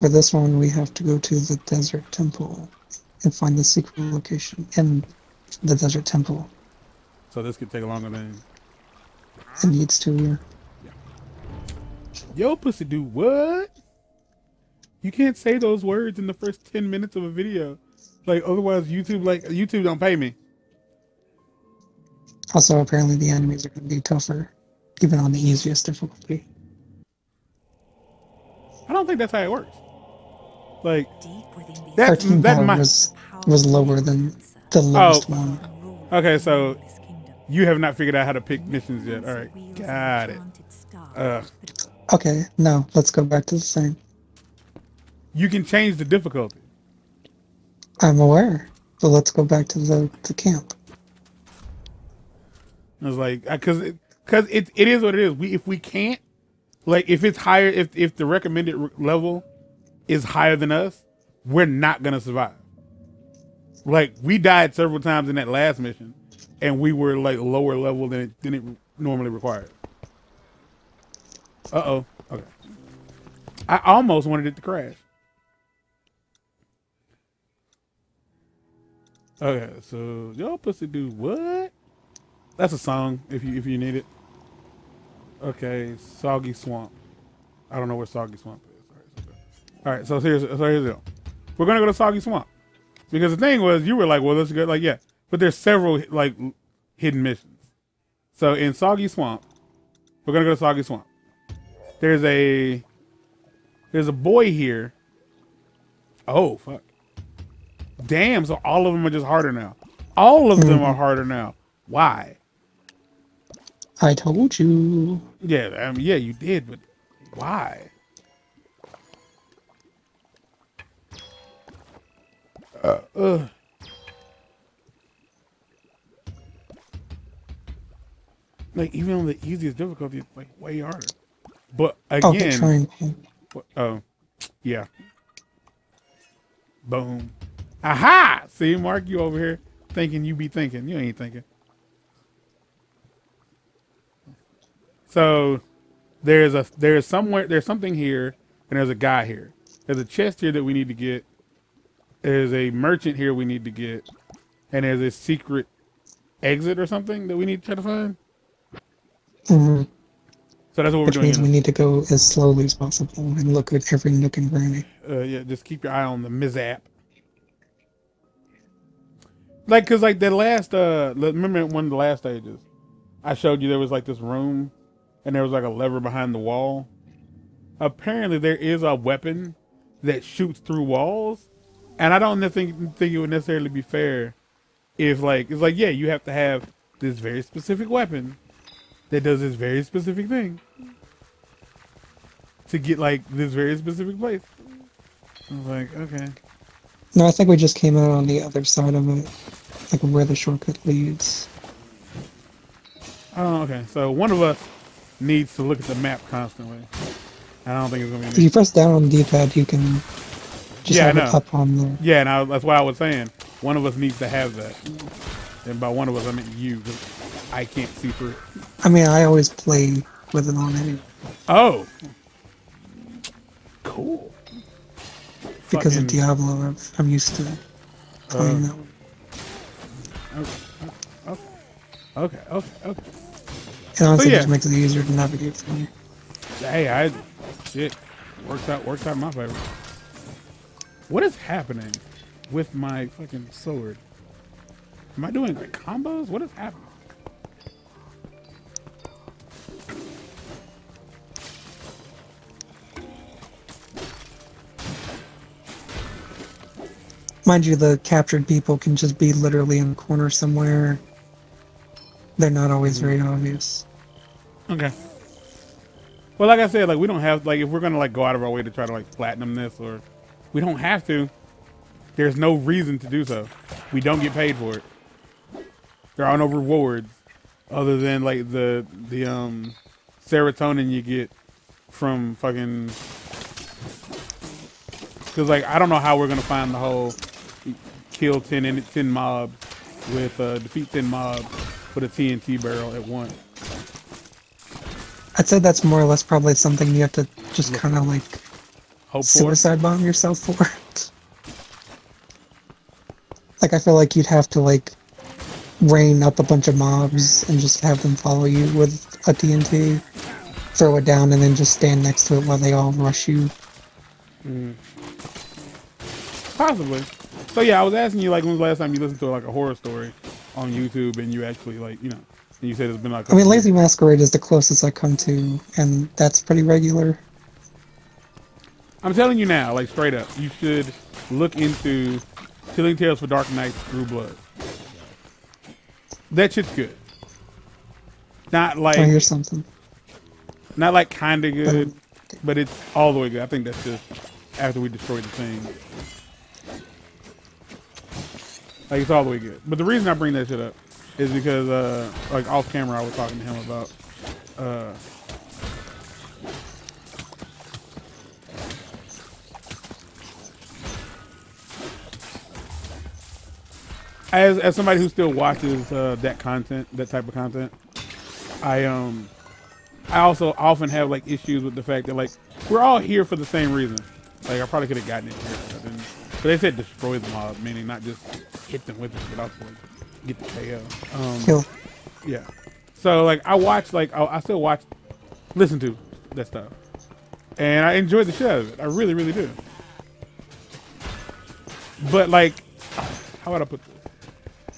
For this one, we have to go to the desert temple and find the secret location in the desert temple. So this could take longer than. It needs to, yeah. Yeah. Yo, pussy, do what? You can't say those words in the first 10 minutes of a video. Like, otherwise, YouTube don't pay me. Also, apparently the enemies are going to be tougher, even on the easiest difficulty. I don't think that's how it works. Like, Arcane power was lower than the lowest one. Okay, so you have not figured out how to pick missions yet. All right, got it. Okay, no, let's go back to the same. You can change the difficulty. I'm aware, but let's go back to the camp. I was like, because it is what it is. If we can't, like, if it's higher, if the recommended level is higher than us, we're not gonna survive. Like, we died several times in that last mission, and we were like lower level than it normally required. Okay. I almost wanted it to crash. Okay, so yo pussy do what? That's a song if you need it. Okay, Soggy Swamp. I don't know where Soggy Swamp is. All right, so here's the deal. We're gonna go to Soggy Swamp because the thing was, you were like, well, let's go, like, yeah, but there's several like hidden missions. So in Soggy Swamp, we're gonna go to Soggy Swamp. There's a boy here. Oh fuck! Damn! So all of them are just harder now. All of them are harder now. Why? I told you. Yeah, I mean, yeah, you did, but why? Like, even on the easiest difficulty, it's like way harder. But again, yeah. Boom. Aha! See, Mark, you over here thinking you be thinking. You ain't thinking. So there's something here, and there's a guy here. There's a chest here that we need to get. There's a merchant here we need to get, and there's a secret exit or something that we need to try to find. Mm-hmm. So that's what we're doing. Which means we need to go as slowly as possible and look at every nook and cranny. Yeah, just keep your eye on the mishap. Like, cause like the last, remember one of the last stages, I showed you there was like this room, and there was like a lever behind the wall. Apparently, there is a weapon that shoots through walls, and I don't think it would necessarily be fair if like it's like, yeah, you have to have this very specific weapon that does this very specific thing to get like this very specific place. I was like, okay. No, I think we just came out on the other side of it, like where the shortcut leads. Oh, okay. So one of us needs to look at the map constantly. I don't think it's gonna be me. If you press down on the D-pad, you can just have it up on there. Yeah, and that's what I was saying. One of us needs to have that. And by one of us, I meant you, because I can't see through it. I mean, I always play with it on anyway. Oh. Cool. Because of Diablo, I'm used to playing that one. Okay. It honestly just makes it easier to navigate for me. Hey, shit, works out in my favor. What is happening with my fucking sword? Am I doing like combos? What is happening? Mind you, the captured people can just be literally in the corner somewhere. They're not always very obvious. Okay. Well, like I said, like we don't have, like, if we're gonna like go out of our way to try to like platinum this, or we don't have to. There's no reason to do so. We don't get paid for it. There are no rewards other than like the serotonin you get from fucking. Because like I don't know how we're gonna find the whole kill 10 mobs with defeat 10 mobs with a TNT barrel at once. I'd say that's more or less probably something you have to just kind of like hope for. Suicide bomb yourself for it. Like, I feel like you'd have to, like, rain up a bunch of mobs and just have them follow you with a TNT, throw it down, and then just stand next to it while they all rush you. Possibly. So yeah, I was asking you, like, when was the last time you listened to like a horror story on YouTube and you actually, like, you know, and you said it's been like. I mean, Lazy Masquerade is the closest I come to, and that's pretty regular. I'm telling you now, like, straight up, you should look into Chilling Tales for Dark Nights Through Blood. That shit's good. Not like. I hear something. Not like kind of good, but it's all the way good. I think that's just after we destroyed the thing. Like, it's all the way good. But the reason I bring that shit up is because, like, off camera, I was talking to him about, as somebody who still watches that content, that type of content, I also often have, like, issues with the fact that, like, we're all here for the same reason. Like, I probably could have gotten it here, but they said destroy the mob, meaning not just hit them with it, but also, like, get the KO. Kill. Yeah. So, like, I watch, like, I still watch, listen to that stuff, and I enjoy the shit out of it. I really, really do. But, like, how would I put this?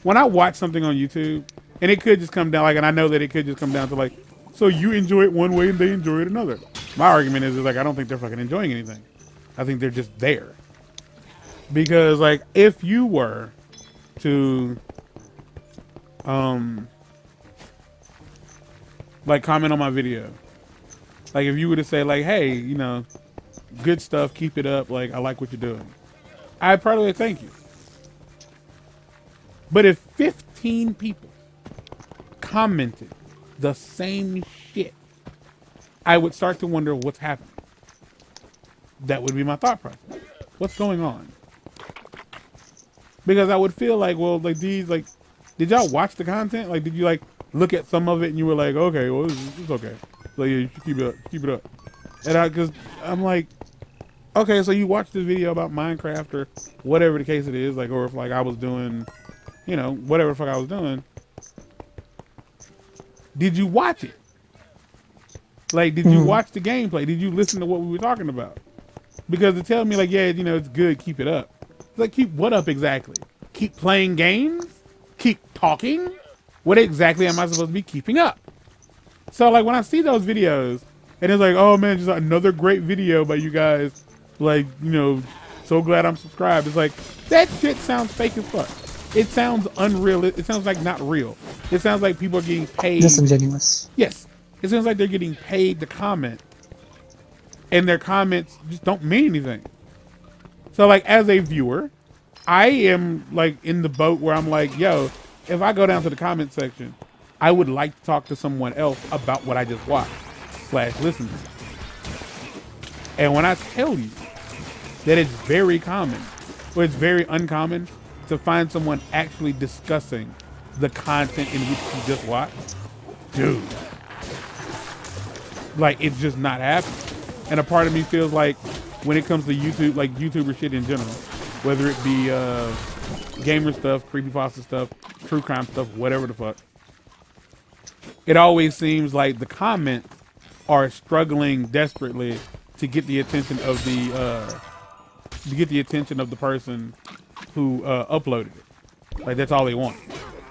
When I watch something on YouTube, and it could just come down, like, and I know that it could just come down to, like, so you enjoy it one way and they enjoy it another. My argument is like, I don't think they're fucking enjoying anything. I think they're just there. Because, like, if you were to, like, comment on my video, like, if you were to say, like, hey, you know, good stuff, keep it up, like, I like what you're doing, I'd probably thank you. But if 15 people commented the same shit, I would start to wonder what's happening. That would be my thought process. What's going on? Because I would feel like, well, like, these, like, did y'all watch the content? Like, did you, like, look at some of it and you were like, okay, well, it's okay. So yeah, you should keep it up. And because I'm like, okay, so you watched this video about Minecraft or whatever the case it is, like, or if, like, I was doing, you know, whatever the fuck I was doing. Did you watch it? Like, did you watch the gameplay? Did you listen to what we were talking about? Because to tell me, like, yeah, you know, it's good, keep it up. It's like, keep what up exactly? Keep playing games? Keep talking? What exactly am I supposed to be keeping up? So, like, when I see those videos, and it's like, oh, man, just another great video by you guys. Like, you know, so glad I'm subscribed. It's like, that shit sounds fake as fuck. It sounds unreal. It sounds like not real. It sounds like people are getting paid. Disingenuous. Yes. It sounds like they're getting paid to comment. And their comments just don't mean anything. So, like, as a viewer, I am, like, in the boat where I'm like, yo, if I go down to the comment section, I would like to talk to someone else about what I just watched / listened to. And when I tell you that it's very common, or it's very uncommon, to find someone actually discussing the content in which you just watched, dude, like, it's just not happening. And a part of me feels like when it comes to YouTube, like YouTuber shit in general, whether it be gamer stuff, creepypasta stuff, true crime stuff, whatever the fuck, it always seems like the comments are struggling desperately to get the attention of the person who uploaded it. Like, that's all they want.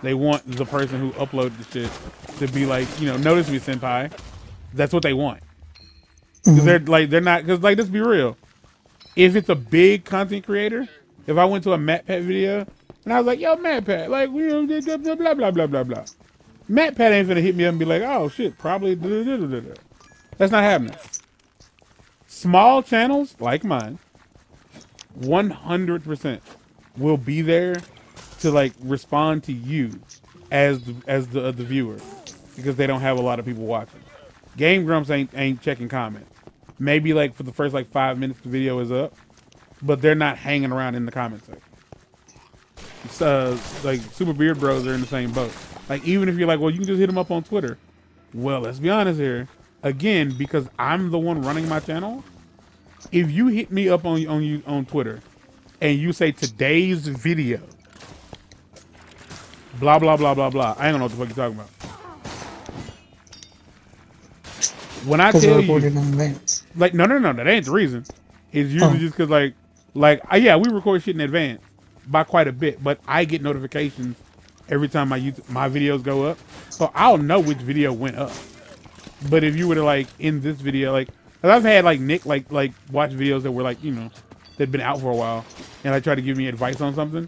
They want the person who uploaded the shit to be like, you know, notice me, senpai. That's what they want. Cause they're not, cause, like, let's be real. If it's a big content creator, if I went to a MatPat video and I was like, yo, MatPat, like, you know, blah, blah, blah, blah, blah, blah. MatPat ain't gonna hit me up and be like, oh shit, probably. That's not happening. Small channels like mine, 100% will be there to, like, respond to you as the viewer, because they don't have a lot of people watching. Game Grumps ain't checking comments. Maybe, like, for the first, like, 5 minutes the video is up, but they're not hanging around in the comment section. Like, Super Beard Bros are in the same boat. Like, even if you're like, well, you can just hit them up on Twitter. Well, let's be honest here. Again, because I'm the one running my channel, if you hit me up on Twitter and you say today's video, blah blah blah blah blah, I ain't gonna know what the fuck you're talking about. When I tell you, in advance. like, no, that ain't the reason. It's usually just because, yeah, we record shit in advance by quite a bit, but I get notifications every time my videos go up, so I'll know which video went up. But if you were to like in this video, like, 'cause I've had like Nick like watch videos that were like, you know, that'd been out for a while, and like try to give me advice on something,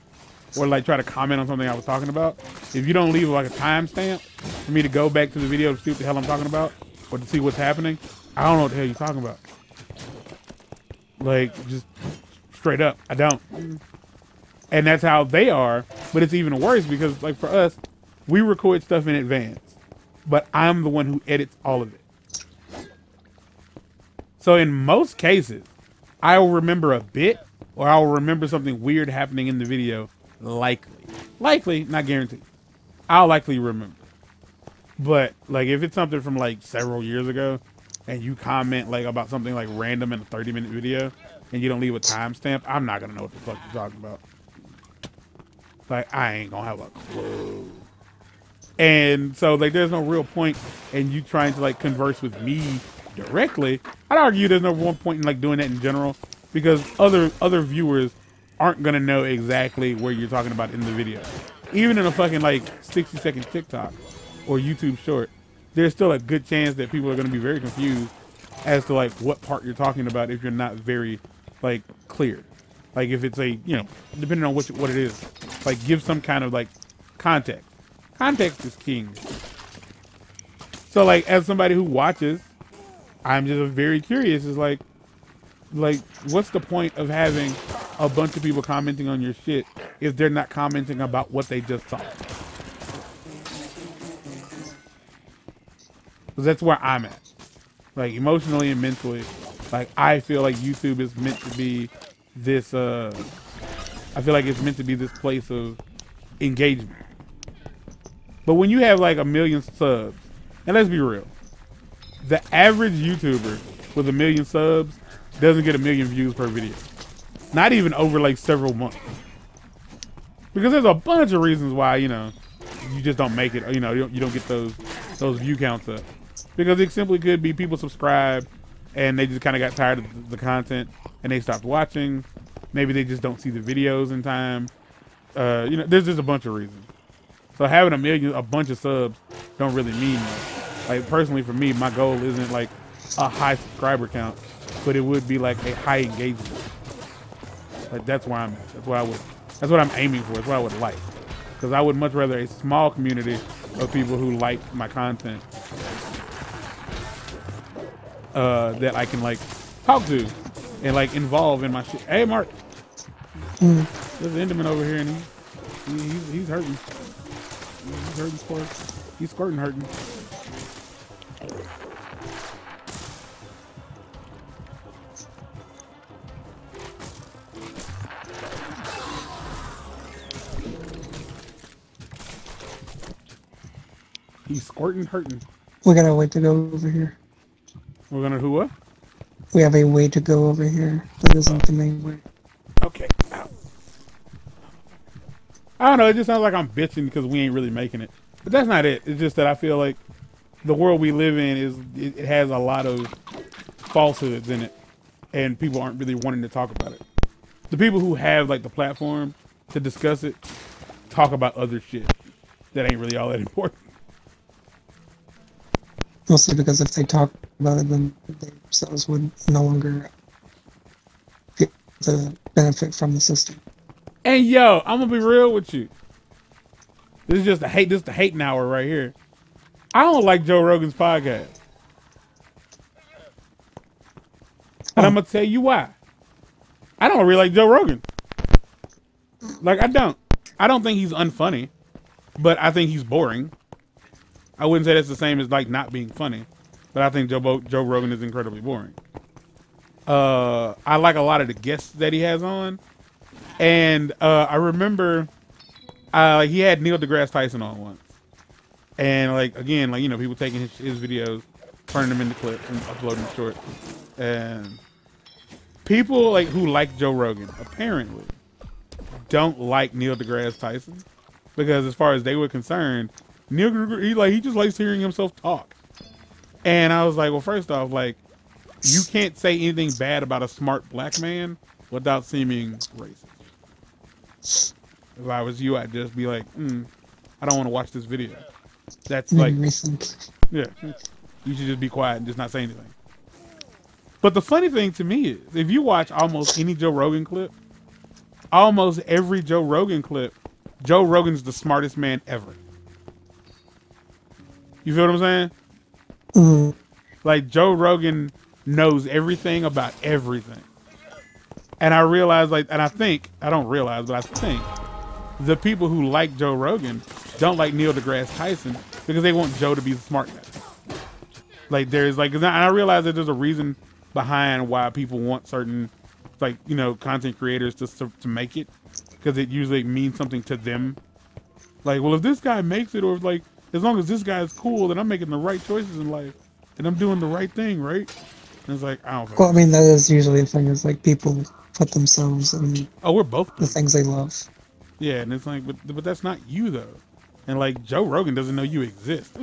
or like try to comment on something I was talking about. If you don't leave like a timestamp for me to go back to the video to see what the hell I'm talking about, or to see what's happening, I don't know what the hell you're talking about. Like, just straight up, I don't. And that's how they are, but it's even worse because, like, for us, we record stuff in advance, but I'm the one who edits all of it. So in most cases, I will remember a bit, or I will remember something weird happening in the video, likely, not guaranteed. I'll likely remember. But, like, if it's something from, like, several years ago, and you comment, like, about something, like, random in a 30-minute video, and you don't leave a timestamp, I'm not gonna know what the fuck you're talking about. Like, I ain't gonna have a clue. And so, like, there's no real point in you trying to, like, converse with me directly. I'd argue there's no one point in, like, doing that in general, because other viewers aren't gonna know exactly where you're talking about in the video. Even in a fucking, like, 60-second TikTok or YouTube short, there's still a good chance that people are gonna be very confused as to, like, what part you're talking about if you're not very, like, clear. Like, if it's a, you know, depending on what it is, like, give some kind of, like, context. Context is king. So, like, as somebody who watches, I'm just very curious. Is like, what's the point of having a bunch of people commenting on your shit if they're not commenting about what they just saw? Because that's where I'm at. Like, emotionally and mentally, like, I feel like YouTube is meant to be this, I feel like it's meant to be this place of engagement. But when you have like 1 million subs, and let's be real, the average YouTuber with 1 million subs doesn't get 1 million views per video. Not even over like several months. Because there's a bunch of reasons why, you know, you just don't make it, you know, you don't get those view counts up. Because it simply could be people subscribe and they just kind of got tired of the content and they stopped watching. Maybe they just don't see the videos in time. You know, there's just a bunch of reasons. So having a bunch of subs don't really mean much. Like, personally for me, my goal isn't like a high subscriber count, but it would be like a high engagement. Like, that's where I'm at. That's what I'm aiming for. That's what I would like. Because I would much rather a small community of people who like my content that I can, like, talk to and, like, involve in my shit. Hey, Mark. There's an Enderman over here, and he's hurting. He's hurting squirt. He's squirting hurting. He's squirting hurting. We got a way to go over here. We're gonna who what? We have a way to go over here. That isn't the main way. Okay. Ow. I don't know. It just sounds like I'm bitching because we ain't really making it. But that's not it. It's just that I feel like the world we live in it has a lot of falsehoods in it, and people aren't really wanting to talk about it. The people who have like the platform to discuss it talk about other shit that ain't really all that important. Mostly because if they talk about it, then they themselves would no longer get the benefit from the system. And yo, I'm gonna be real with you. This is just the hating hour right here. I don't like Joe Rogan's podcast. And I'm gonna tell you why. I don't really like Joe Rogan. Like, I don't think he's unfunny, but I think he's boring. I wouldn't say that's the same as like not being funny, but I think Joe Rogan is incredibly boring. I like a lot of the guests that he has on, and I remember he had Neil deGrasse Tyson on once, and like again, like, you know, people taking his videos, turning them into clips and uploading shorts, and people like who like Joe Rogan apparently don't like Neil deGrasse Tyson because, as far as they were concerned, he just likes hearing himself talk. And I was like, well, first off, like, you can't say anything bad about a smart black man without seeming racist. If I was you, I'd just be like, I don't want to watch this video. That's like, yeah, you should just be quiet and just not say anything. But the funny thing to me is, if you watch almost any Joe Rogan clip, almost every Joe Rogan clip, Joe Rogan's the smartest man ever. You feel what I'm saying? Mm. Like, Joe Rogan knows everything about everything. And I realize, like, and I don't realize, but I think the people who like Joe Rogan don't like Neil deGrasse Tyson because they want Joe to be the smart guy. Like, there's like, and I realize that there's a reason behind why people want certain, like, you know, content creators to make it, because it usually means something to them. Like, well, if this guy makes it, or if, like, as long as this guy is cool, then I'm making the right choices in life and I'm doing the right thing, right? And it's like, I don't know. Well, I mean, that is usually the thing, is like people put themselves in we're both the things they love. Yeah, and it's like, but that's not you though. And like, Joe Rogan doesn't know you exist.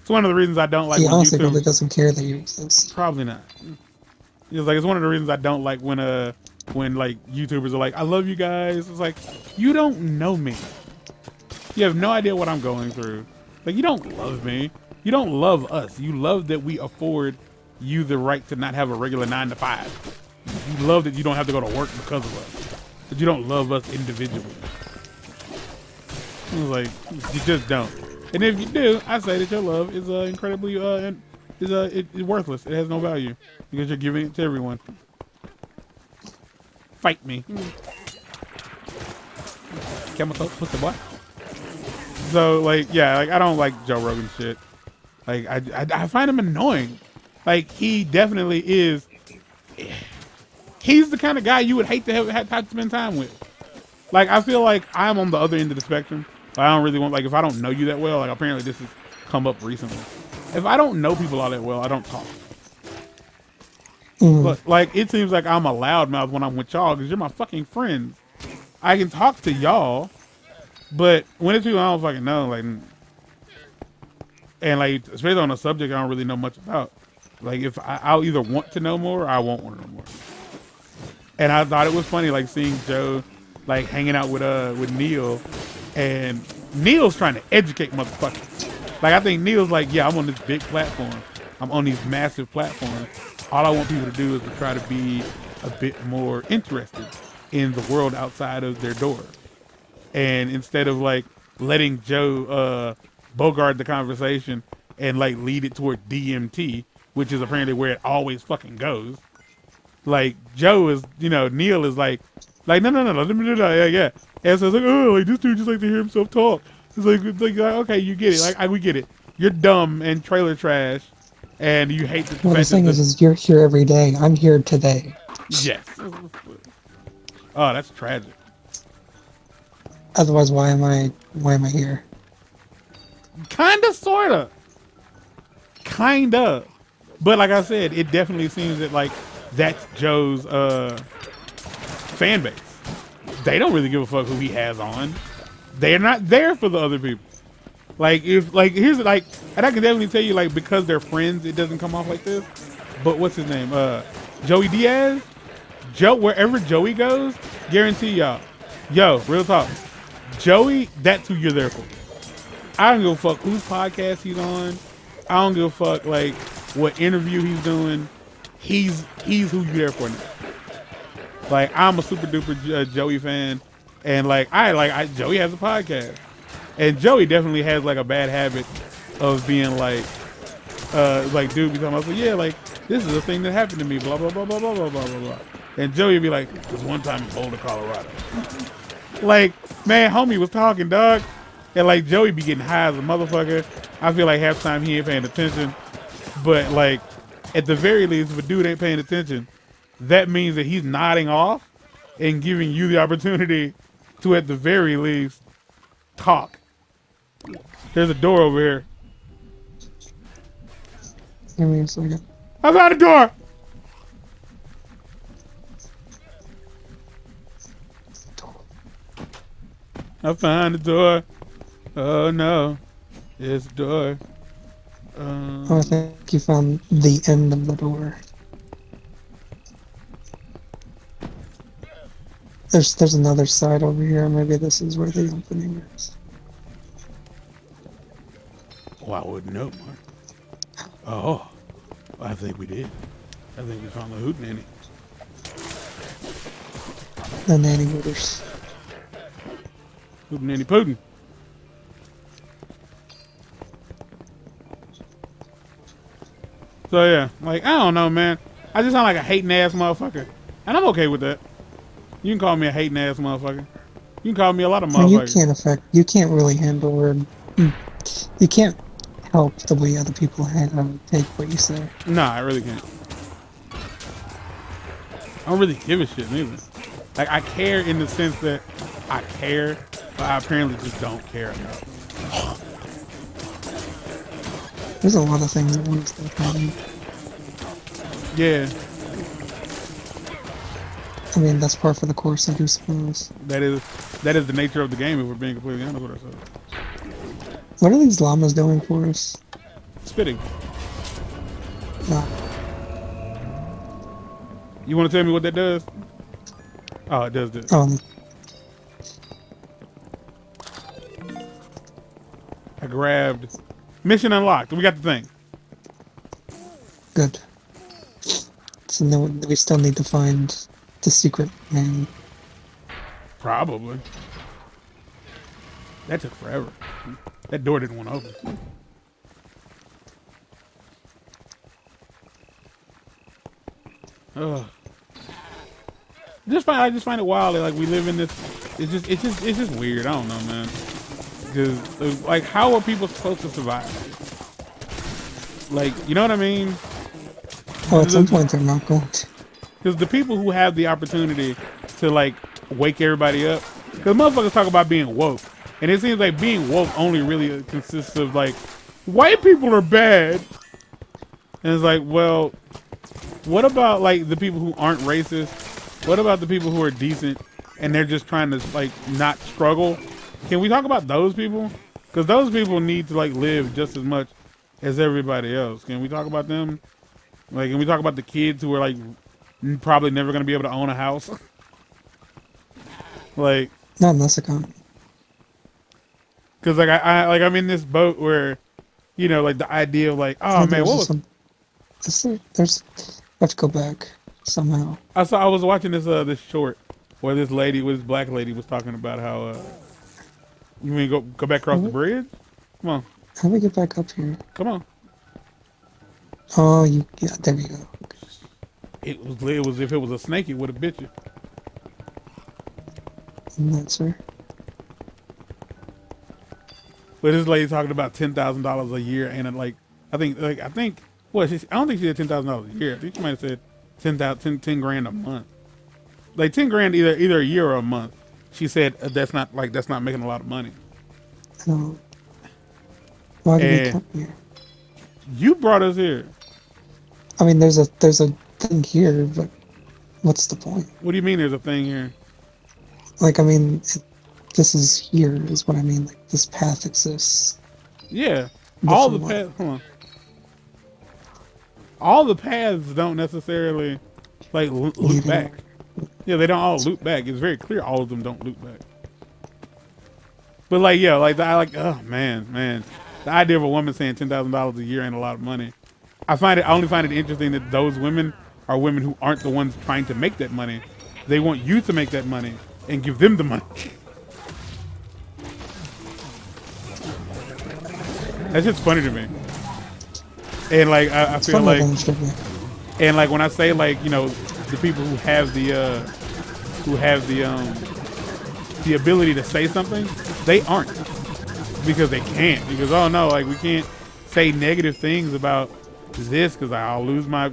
It's one of the reasons I don't like. He when honestly YouTube, really doesn't care that you exist. Probably not. It's one of the reasons I don't like when like YouTubers are like, I love you guys. It's like, you don't know me. You have no idea what I'm going through. Like, you don't love me. You don't love us. You love that we afford you the right to not have a regular 9 to 5. You love that you don't have to go to work because of us. But you don't love us individually. I was like, you just don't. And if you do, I say that your love is incredibly it's worthless. It has no value because you're giving it to everyone. Fight me. Chemical pussy boy. So like, yeah, like I don't like Joe Rogan shit. Like I find him annoying. Like, he definitely is. He's the kind of guy you would hate to have to spend time with. Like, I feel like I'm on the other end of the spectrum. I don't really want, like, if I don't know you that well, like, apparently this has come up recently. If I don't know people all that well, I don't talk. But, like, it seems like I'm a loudmouth when I'm with y'all because you're my fucking friends. I can talk to y'all, but when it's people I don't fucking know, like, and, like, especially on a subject I don't really know much about. Like, if I'll either want to know more or I won't want to know more. And I thought it was funny, like, seeing Joe, like, hanging out with Neil, and Neil's trying to educate motherfuckers. Like, I think Neil's like, yeah, I'm on this big platform. I'm on these massive platforms. All I want people to do is to try to be a bit more interested in the world outside of their door. And instead of, like, letting Joe bogart the conversation and, like, lead it toward DMT, which is apparently where it always fucking goes. Like, Joe is, you know, Neil is like, no, yeah. And so it's like, oh, like, this dude just like to hear himself talk. It's like okay, you get it. Like, we get it. You're dumb and trailer trash, and you hate the. Well, the thing is you're here every day. I'm here today. Yes. Oh, that's tragic. Otherwise, why am I here? Kinda, sorta. Kinda. But like I said, it definitely seems that, like, that's Joe's fan base. They don't really give a fuck who he has on. They're not there for the other people. Like, if, like, here's, like, and I can definitely tell you, like, because they're friends, it doesn't come off like this. But what's his name? Joey Diaz? Joe, wherever Joey goes, guarantee y'all. Yo, real talk. Joey, that's who you're there for. I don't give a fuck whose podcast he's on. I don't give a fuck, like, what interview he's doing. He's who you there for now. Like, I'm a super duper Joey fan, and like Joey has a podcast, and Joey definitely has like a bad habit of being like dude be talking about, so yeah, like, this is a thing that happened to me, blah blah blah blah blah blah blah blah, and Joey would be like, this one time in Boulder, Colorado. Like, man, homie was talking, dog, and like Joey be getting high as a motherfucker. I feel like half the time he ain't paying attention, but like, at the very least, if a dude ain't paying attention, that means that he's nodding off and giving you the opportunity to, at the very least, talk. There's a door over here. Give me a second. I found a door! I found the door. Oh no, it's the door. Oh, I think you found the end of the door. There's another side over here. Maybe this is where the opening is. Oh, I wouldn't know, Mark. Oh, I think we did. I think we found the hootenanny. The nanny hooters. Hootenanny Putin. So yeah, like, I don't know, man. I just sound like a hating ass motherfucker. And I'm okay with that. You can call me a hating ass motherfucker. You can call me a lot of motherfuckers. You can't really handle or you can't help the way other people take what you say. Nah, I really can't. I don't really give a shit neither. Like, I care in the sense that I care, but I apparently just don't care enough. There's a lot of things that want to start happening. Yeah. I mean, that's par for the course, I do suppose. That is the nature of the game, if we're being completely honest with ourselves. What are these llamas doing for us? Spitting. No. You want to tell me what that does? Oh, it does this. I grabbed. Mission unlocked. We got the thing. Good. So then we still need to find the secret man. Probably. That took forever. That door didn't want to open. Ugh. I just find it wild that, like, we live in this. It's just weird. I don't know, man. Because, like, how are people supposed to survive? Like, you know what I mean? Oh, at some point they're not going to. Because the people who have the opportunity to, like, wake everybody up, because motherfuckers talk about being woke, and it seems like being woke only really consists of, like, white people are bad. And it's like, well, what about, like, the people who aren't racist? What about the people who are decent and they're just trying to, like, not struggle? Can we talk about those people? Because those people need to, like, live just as much as everybody else. Can we talk about them? Like, can we talk about the kids who are, like, probably never going to be able to own a house? Like, not unless it can't. Because, like, I'm in this boat where, you know, like, the idea of, like, oh, man, what was... There's... I have to go back somehow. I was watching this short where this black lady was talking about how, you mean go back across the bridge? Come on. How do we get back up here? Come on. Oh, yeah, there we go. It was if it was a snake, it would have bit you. That's her. But this lady talking about $10,000 a year, and like I think what I don't think she said $10,000 a year. I think she might have said 10 grand a month. Like 10 grand either a year or a month. She said that's not making a lot of money. No. Why did we come here? You brought us here. I mean, there's a thing here, but what's the point? What do you mean there's a thing here? Like, I mean, this is here is what I mean. Like, this path exists. Yeah. All the paths, hold on. All the paths don't necessarily, like, loop back. Yeah, they don't all loop back. It's very clear all of them don't loop back. But, like, yeah, like, oh, man. The idea of a woman saying $10,000 a year ain't a lot of money. I only find it interesting that those women are women who aren't the ones trying to make that money. They want you to make that money and give them the money. That's just funny to me. And, like, I feel like, and, like, when I say, like, you know, the people who have the ability to say something, they aren't, because they can't, because, oh no, like, we can't say negative things about this because I'll lose my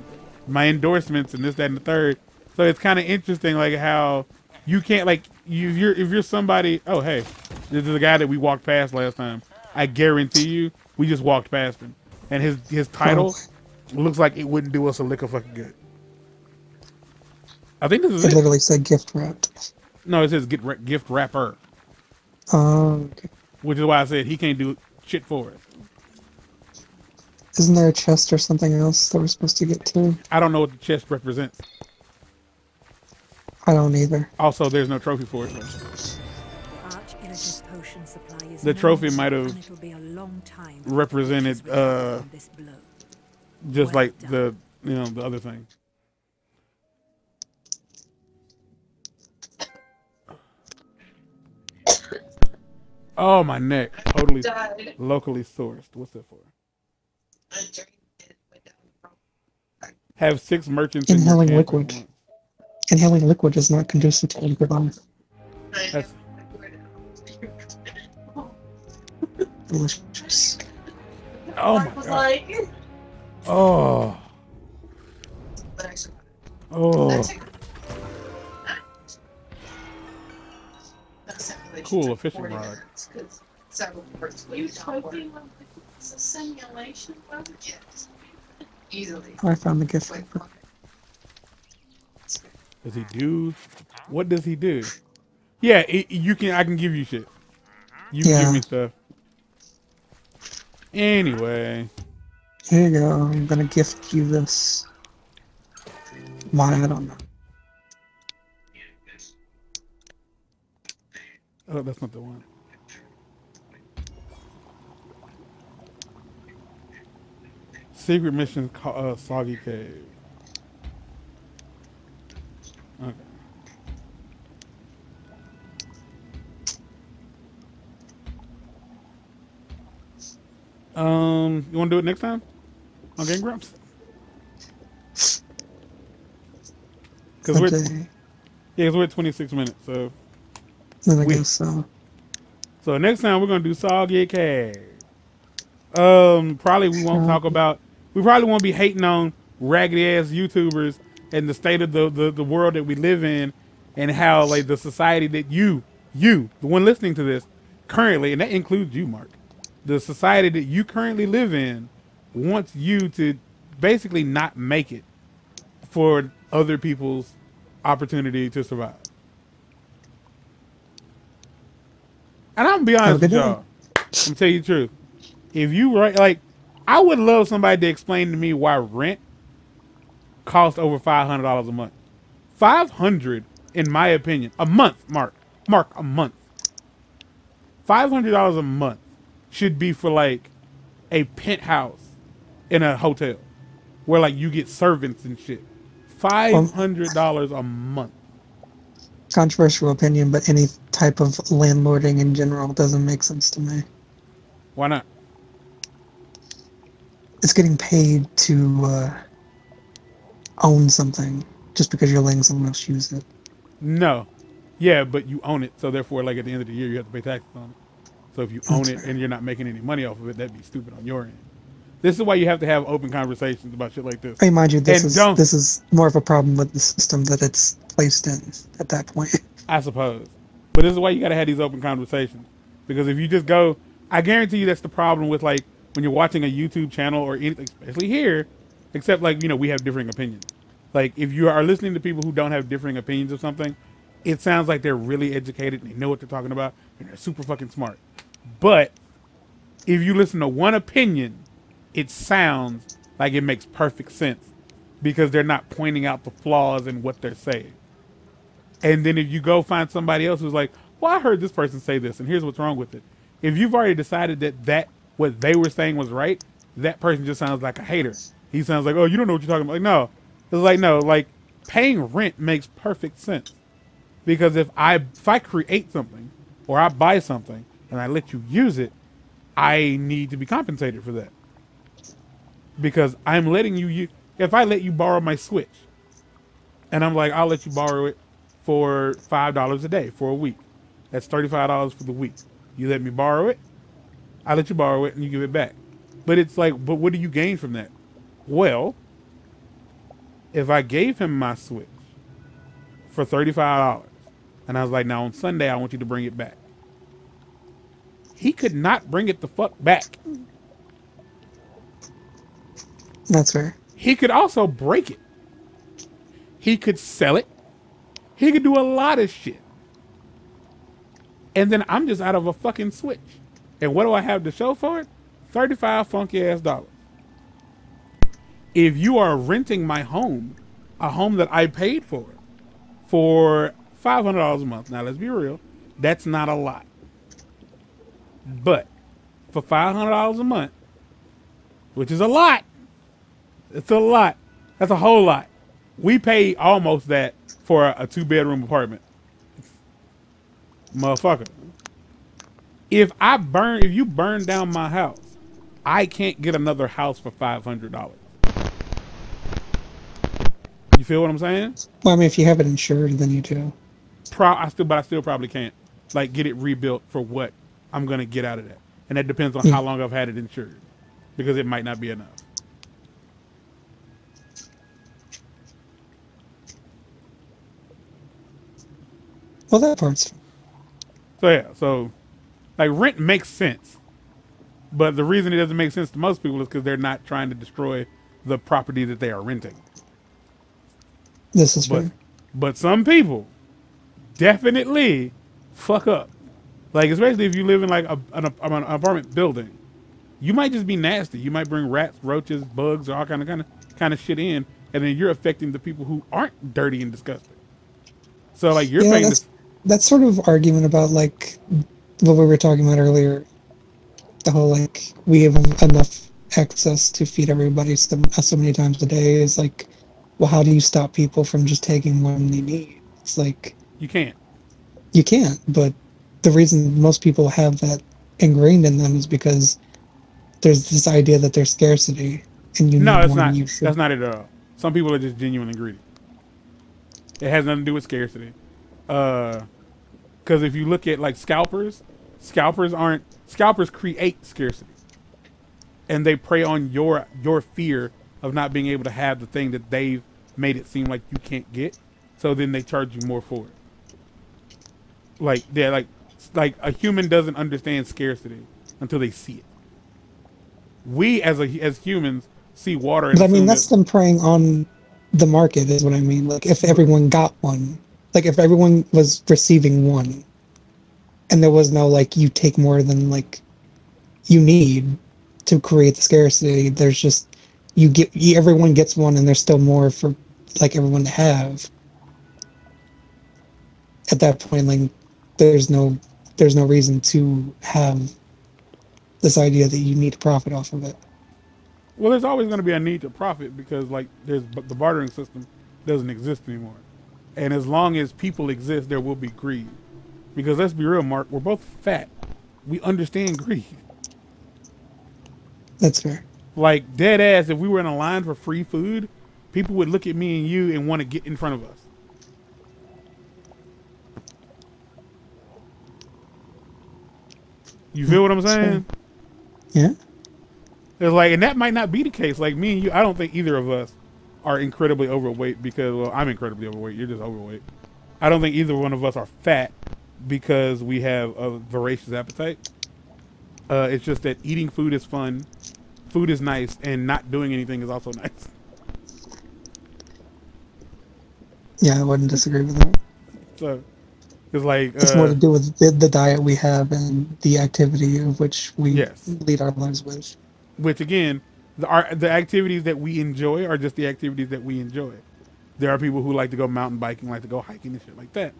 endorsements and this, that, and the third. So it's kind of interesting, like, how you can't, like, if you're somebody, oh, hey, this is a guy that we walked past last time. I guarantee you, we just walked past him. And his title looks like it wouldn't do us a lick of fucking good. I think this is it. Literally said gift wrapped. No, it says gift wrapper. Okay. which is why I said he can't do shit for us. Isn't there a chest or something else that we're supposed to get to? I don't know what the chest represents. I don't either. Also, there's no trophy for it. Arch-Illager's potion supply is The trophy enormous, might have and it'll be a long time represented, before the fortress recovers from this blow. just Well like the the other thing. Oh, my neck. Totally locally sourced. What's that for? Have 6 merchants Inhaling in your camp liquid. at once. Inhaling liquid is not conducive to improvise. That's, Delicious. oh my god. Oh. Oh. Cool, a fishing rod. You talking about it's a simulation of it? Easily. I found the gift. Does he do? What does he do? Yeah, you can. I can give you shit. You can give me stuff. Anyway. Here you go. I'm gonna gift you this. Why, I don't know. Oh, that's not the one. Secret mission, Soggy Cave. Okay. You want to do it next time on Game Grumps? Because we're at 26 minutes, so. Then I guess so. So next time we're gonna do Soggy Cave. Probably we won't talk about. We probably won't be hating on raggedy ass YouTubers and the state of the world that we live in, and how like the society that you, the one listening to this currently, and that includes you, Mark, the society that you currently live in wants you to basically not make it for other people's opportunity to survive. And I'm gonna be honest with y'all. I'm gonna tell you the truth. If you I would love somebody to explain to me why rent costs over $500 a month. $500, in my opinion, a month, Mark, a month. $500 a month should be for like a penthouse in a hotel where like you get servants and shit. $500 a month. Controversial opinion, but any type of landlording in general doesn't make sense to me. Why not? It's getting paid to own something just because you're letting someone else use it. No. Yeah, but you own it, so therefore, like at the end of the year, you have to pay taxes on it. So if you own it and you're not making any money off of it, that'd be stupid on your end. This is why you have to have open conversations about shit like this. Hey, mind you, this is more of a problem with the system that it's placed in at that point. I suppose. But this is why you gotta have these open conversations. Because if you just go, I guarantee you that's the problem with like when you're watching a YouTube channel or anything, especially here, except like, we have differing opinions. Like if you are listening to people who don't have differing opinions of something, it sounds like they're really educated and they know what they're talking about and they're super fucking smart. But if you listen to one opinion, it sounds like it makes perfect sense because they're not pointing out the flaws in what they're saying. And then if you go find somebody else who's like, well, I heard this person say this and here's what's wrong with it. If you've already decided that what they were saying was right, that person just sounds like a hater. He sounds like, oh, you don't know what you're talking about. Like, no. It's like, no, like paying rent makes perfect sense. Because if I create something or I buy something and I let you use it, I need to be compensated for that. Because I'm letting you if I let you borrow my Switch and I'm like, I'll let you borrow it for $5 a day for a week. That's $35 for the week. You let me borrow it, I let you borrow it and you give it back. But it's like, but what do you gain from that? Well, if I gave him my Switch for $35 and I was like, now on Sunday, I want you to bring it back. He could not bring it the fuck back. That's fair. He could also break it. He could sell it. He could do a lot of shit. And then I'm just out of a fucking switch. And what do I have to show for it? 35 funky ass dollars. If you are renting my home, a home that I paid for $500 a month. Now let's be real, that's not a lot. But for $500 a month, which is a lot, it's a lot. That's a whole lot. We pay almost that for a 2-bedroom apartment. Motherfucker. If you burn down my house, I can't get another house for $500. You feel what I'm saying? Well, I mean, if you have it insured, then you do. I still probably can't like get it rebuilt for what I'm gonna get out of that, and that depends on how long I've had it insured, because it might not be enough. Well, that part's. So yeah, so like rent makes sense, but the reason it doesn't make sense to most people is because they're not trying to destroy the property that they are renting. This is fair. But some people definitely fuck up. Like, especially if you live in like an apartment building, you might just be nasty. You might bring rats, roaches, bugs, or all kind of shit in, and then you're affecting the people who aren't dirty and disgusting. So like you're paying that sort of argument about like what we were talking about earlier, the whole like we have enough access to feed everybody so many times a day is like, well, how do you stop people from just taking what they need? It's like you can't, but the reason most people have that ingrained in them is because there's this idea that there's scarcity and you no, need it's more not. than you should. That's not it at all. Some people are just genuinely greedy. It has nothing to do with scarcity. Because if you look at like scalpers create scarcity, and they prey on your fear of not being able to have the thing that they've made it seem like you can't get. So then they charge you more for it. Like they're like a human doesn't understand scarcity until they see it. We as humans see water. But I mean, that's them preying on the market, is what I mean. Like if everyone got one, like if everyone was receiving one, and there was no like you take more than like you need to create the scarcity. There's just everyone gets one, and there's still more for like everyone to have. At that point, like there's no reason to have this idea that you need to profit off of it. Well, there's always going to be a need to profit because like the bartering system doesn't exist anymore. And as long as people exist, there will be greed. Because let's be real, Mark, we're both fat. We understand greed. That's fair. Like dead ass, if we were in a line for free food, people would look at me and you and want to get in front of us. You feel what I'm saying? Yeah. It's like, and that might not be the case. Like me and you, I don't think either of us are incredibly overweight because, well, I'm incredibly overweight. You're just overweight. I don't think either one of us are fat because we have a voracious appetite. It's just that eating food is fun, food is nice, and not doing anything is also nice. Yeah, I wouldn't disagree with that. So it's like it's more to do with the diet we have and the activity of which we lead our lives with. Which again, the activities that we enjoy are just the activities that we enjoy. There are people who like to go mountain biking, like to go hiking and shit like that,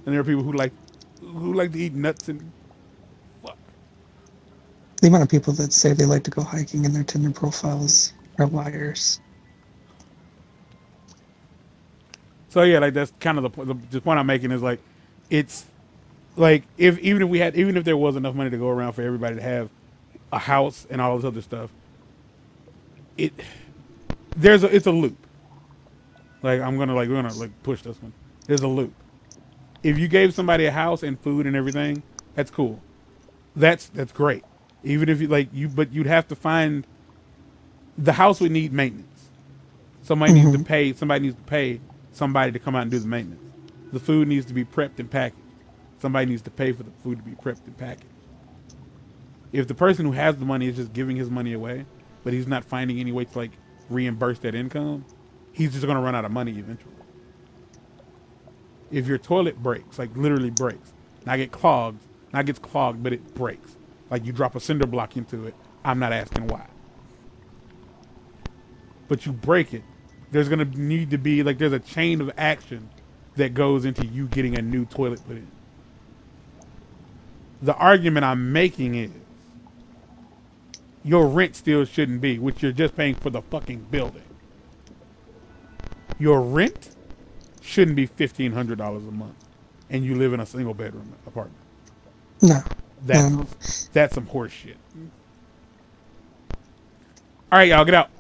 and there are people who like to eat nuts and fuck. The amount of people that say they like to go hiking in their Tinder profiles are liars. So yeah, like that's kind of the point I'm making is like, it's like even if there was enough money to go around for everybody to have a house and all this other stuff, it's a loop. Like we're gonna push this one. There's a loop. If you gave somebody a house and food and everything, that's cool. That's great. Even if but you'd have to find the house would need maintenance. Somebody needs to pay somebody to come out and do the maintenance. The food needs to be prepped and packaged. Somebody needs to pay for the food to be prepped and packaged. If the person who has the money is just giving his money away, but he's not finding any way to like reimburse that income, he's just going to run out of money eventually. If your toilet breaks, like literally breaks, and I get clogged, Not gets clogged, but it breaks. Like you drop a cinder block into it. I'm not asking why. But you break it. There's going to need to be, like, there's a chain of action that goes into you getting a new toilet put in. The argument I'm making is your rent still shouldn't be, which you're just paying for the fucking building. Your rent shouldn't be $1,500 a month, and you live in a single bedroom apartment. No. That's some horse shit. All right, y'all, get out.